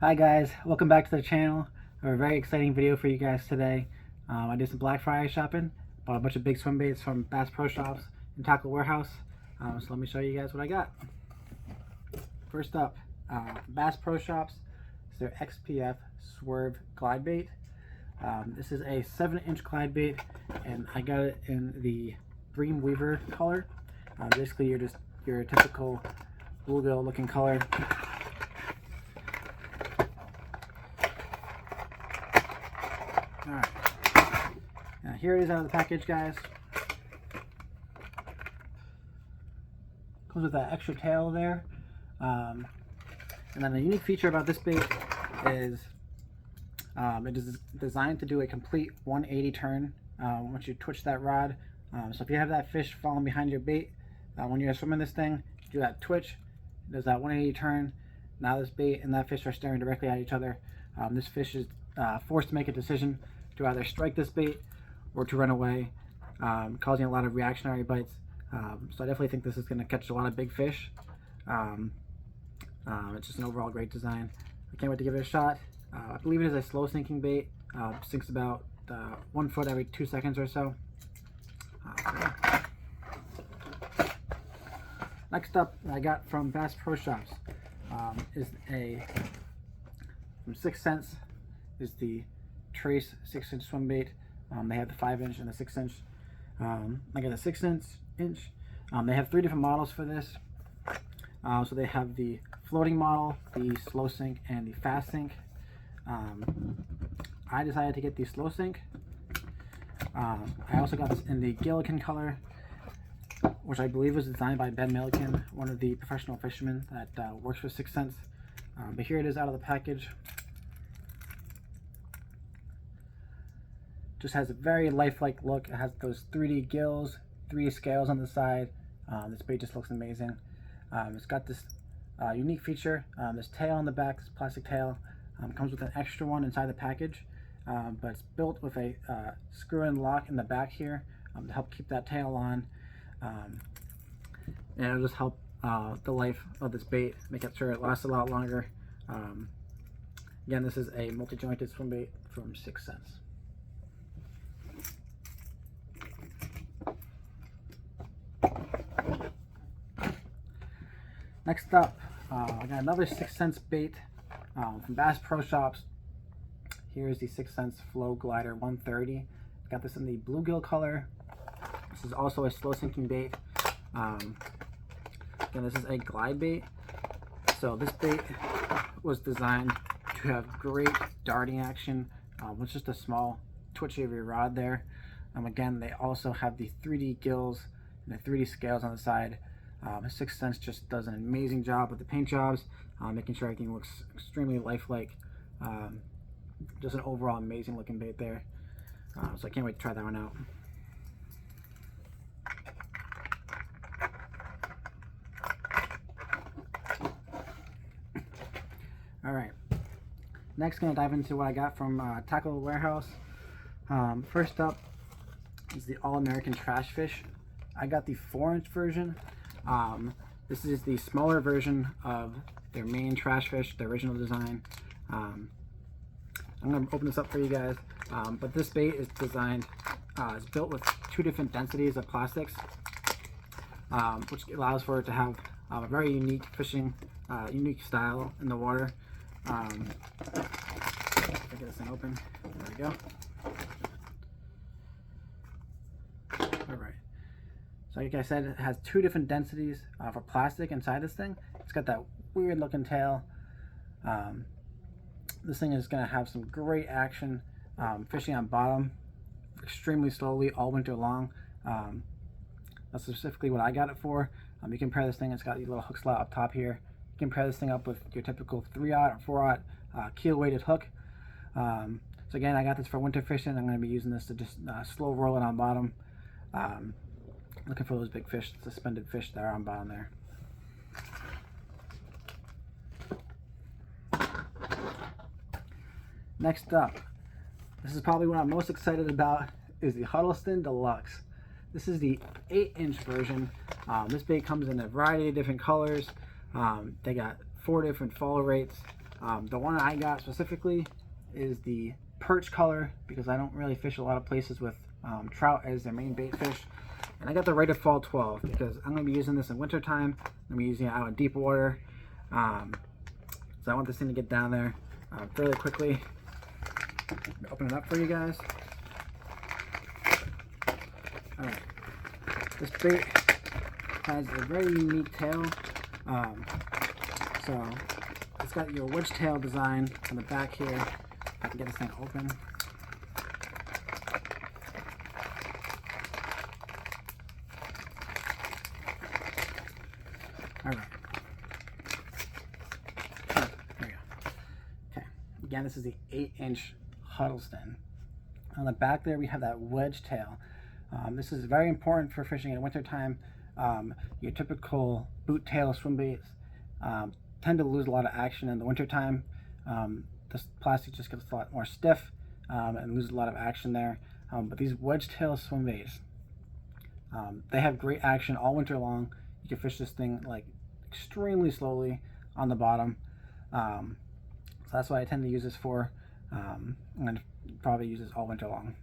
Hi guys, welcome back to the channel. I have a very exciting video for you guys today. I did some Black Friday shopping, bought a bunch of big swim baits from Bass Pro Shops and Tackle Warehouse. So let me show you guys what I got. First up, Bass Pro Shops, it's their XPF Swerve Glide Bait. This is a 7-inch glide bait, and I got it in the Dream Weaver color. Basically, your typical bluegill looking color. Alright, now here it is out of the package, guys. Comes with that extra tail there. And then the unique feature about this bait is it is designed to do a complete 180 turn once you twitch that rod. So if you have that fish falling behind your bait, when you're swimming this thing, do that twitch, it does that 180 turn. Now this bait and that fish are staring directly at each other. This fish is forced to make a decision to either strike this bait or to run away, causing a lot of reactionary bites. So I definitely think this is going to catch a lot of big fish. It's just an overall great design. I can't wait to give it a shot. I believe it is a slow sinking bait. Sinks about 1 foot every 2 seconds or so. Next up, I got from Bass Pro Shops is from 6 cents is the Trace 6-inch swim bait. They have the 5-inch and the 6-inch. I got a 6-inch. They have 3 different models for this. So they have the floating model, the slow sink, and the fast sink. I decided to get the slow sink. I also got this in the Gilligan color, which I believe was designed by Ben Milliken, one of the professional fishermen that works for 6 cents. But here it is out of the package. Just has a very lifelike look. It has those 3D gills, 3D scales on the side. This bait just looks amazing. It's got this unique feature, this tail on the back, this plastic tail. Comes with an extra one inside the package, but it's built with a screw-in lock in the back here to help keep that tail on. And it'll just help the life of this bait, make sure it lasts a lot longer. Again, this is a multi-jointed swim bait from 6 cents. Next up, I got another 6 cents bait from Bass Pro Shops. Here's the 6 cents Flow Glider 130. Got this in the bluegill color. This is also a slow sinking bait. Again, this is a glide bait. So this bait was designed to have great darting action with just a small twitch of your rod there. Again, they also have the 3D gills and the 3D scales on the side. 6 cents just does an amazing job with the paint jobs, making sure everything looks extremely lifelike. Just an overall amazing looking bait there. So I can't wait to try that one out. Alright, next gonna dive into what I got from Tackle Warehouse. First up is the All-American Trash Fish. I got the 4-inch version. This is the smaller version of their main trash fish, the original design. I'm going to open this up for you guys, but this bait is designed, it's built with 2 different densities of plastics, which allows for it to have a very unique fishing, unique style in the water. Let me get this thing open. There we go. Alright. So like I said, it has 2 different densities for plastic inside this thing. It's got that weird looking tail. This thing is going to have some great action fishing on bottom extremely slowly all winter long. That's specifically what I got it for. You can pair this thing, it's got these little hook slot up top here. You can pair this thing up with your typical 3/0 or 4/0 keel weighted hook. So again, I got this for winter fishing. I'm going to be using this to just slow roll it on bottom. Looking for those big fish, suspended fish that are on bottom there. Next up, this is probably what I'm most excited about, is the Huddleston Deluxe. This is the 8-inch version. This bait comes in a variety of different colors. They got 4 different fall rates. The one I got specifically is the perch color because I don't really fish a lot of places with trout as their main bait fish. And I got the Rate of Fall 12 because I'm going to be using this in wintertime. I'm going to be using it out in deep water. So I want this thing to get down there fairly quickly. Open it up for you guys. Alright. This bait has a very unique tail. So it's got your wedge tail design on the back here. I can get this thing open. Alright. There we go. Okay. Again, this is the 8-inch Huddleston. On the back there, we have that wedge tail. This is very important for fishing in wintertime. Your typical boot tail swim baits tend to lose a lot of action in the wintertime. This plastic just gets a lot more stiff and loses a lot of action there. But these wedge tail swim baits, they have great action all winter long. You can fish this thing like extremely slowly on the bottom. So that's what I tend to use this for. I'm going to probably use this all winter long.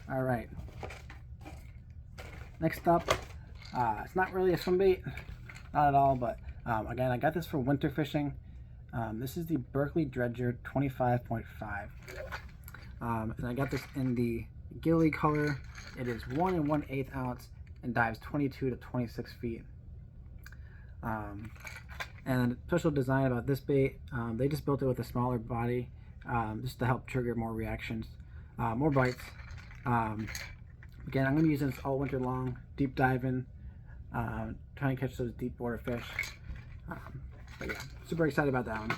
All right. Next up, it's not really a swim bait, not at all, but again, I got this for winter fishing. This is the Berkeley Dredger 25.5, and I got this in the Gilly color. It is 1 1/8 ounce and dives 22 to 26 feet. And the special design about this bait, they just built it with a smaller body just to help trigger more reactions, more bites. Again, I'm going to be using this all winter long, deep diving, trying to catch those deep water fish. But yeah, super excited about that one.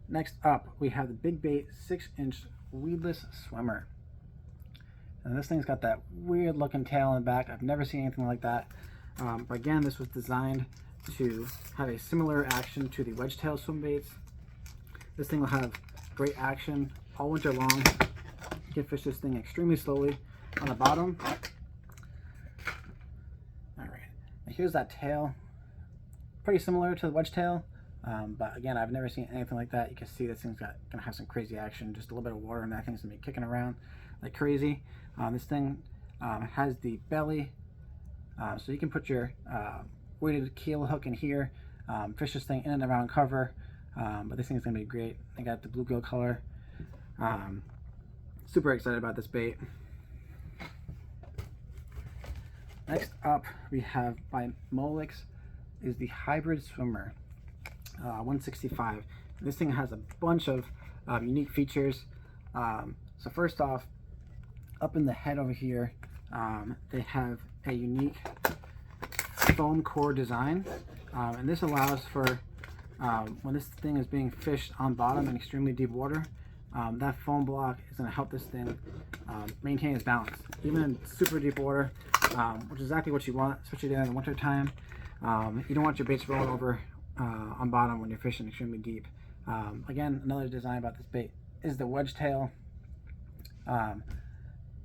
Next up, we have the Big Bait 6-inch weedless swimmer. And this thing's got that weird looking tail in the back. I've never seen anything like that. But again, this was designed to have a similar action to the wedge tail swim baits. This thing will have great action all winter long. You can fish this thing extremely slowly on the bottom. Alright, here's that tail. Pretty similar to the wedge tail. But again, I've never seen anything like that. You can see this thing's gonna have some crazy action. Just a little bit of water and that thing's gonna be kicking around like crazy. This thing has the belly, so you can put your weighted keel hook in here, fish this thing in and around cover. But this thing's gonna be great. I got the bluegill color. Super excited about this bait. Next up, we have by Molix is the Hybrid Swimmer 165. This thing has a bunch of unique features. So first off, up in the head over here, they have a unique foam core design, and this allows for when this thing is being fished on bottom in extremely deep water, that foam block is going to help this thing maintain its balance, even in super deep water, which is exactly what you want, especially during the winter time. You don't want your baits rolling over on bottom when you're fishing extremely deep. Again, another design about this bait is the wedge tail.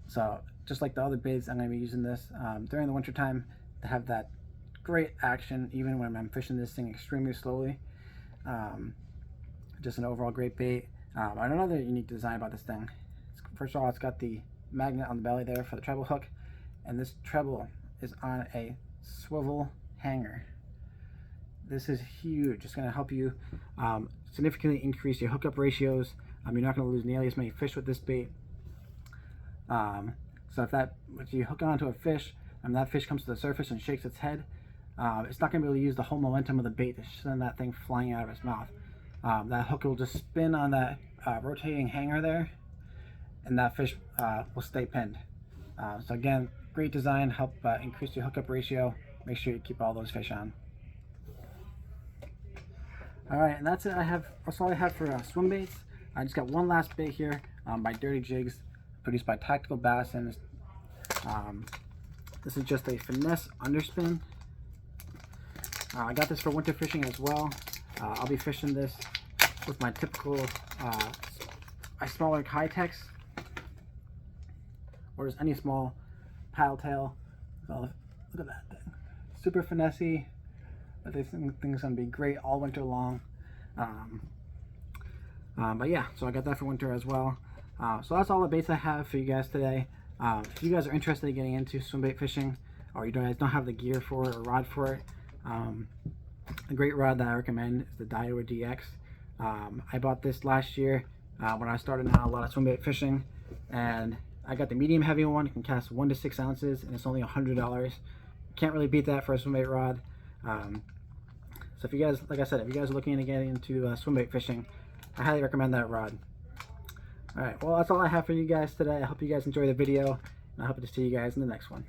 So just like the other baits, I'm going to be using this during the winter time to have that great action even when I'm fishing this thing extremely slowly. Just an overall great bait. Another unique design about this thing, first of all, it's got the magnet on the belly there for the treble hook, and this treble is on a swivel hanger. This is huge. It's going to help you significantly increase your hookup ratios. You're not going to lose nearly as many fish with this bait. So if you hook onto a fish and that fish comes to the surface and shakes its head, it's not going to be able to use the whole momentum of the bait to send that thing flying out of its mouth. That hook will just spin on that rotating hanger there, and that fish will stay pinned. So again, great design, help increase your hookup ratio. Make sure you keep all those fish on. Alright, and that's it. That's all I have for swim baits. I just got one last bait here by Dirty Jigs, produced by Tactical Bass, and this is just a finesse underspin. I got this for winter fishing as well. I'll be fishing this with my typical smaller Kitex, or just any small paddle tail. So look at that thing. Super finessey. But this thing's gonna be great all winter long. But yeah, so I got that for winter as well. So that's all the baits I have for you guys today. If you guys are interested in getting into swim bait fishing, or you guys don't have the gear for it or rod for it, a great rod that I recommend is the Daiwa DX. I bought this last year when I started out a lot of swim bait fishing, and I got the medium heavy one. It can cast 1 to 6 ounces, and it's only $100. Can't really beat that for a swim bait rod. So if you guys, like I said, if you guys are looking to get into swim bait fishing, I highly recommend that rod. Alright, well, that's all I have for you guys today. I hope you guys enjoy the video, and I hope to see you guys in the next one.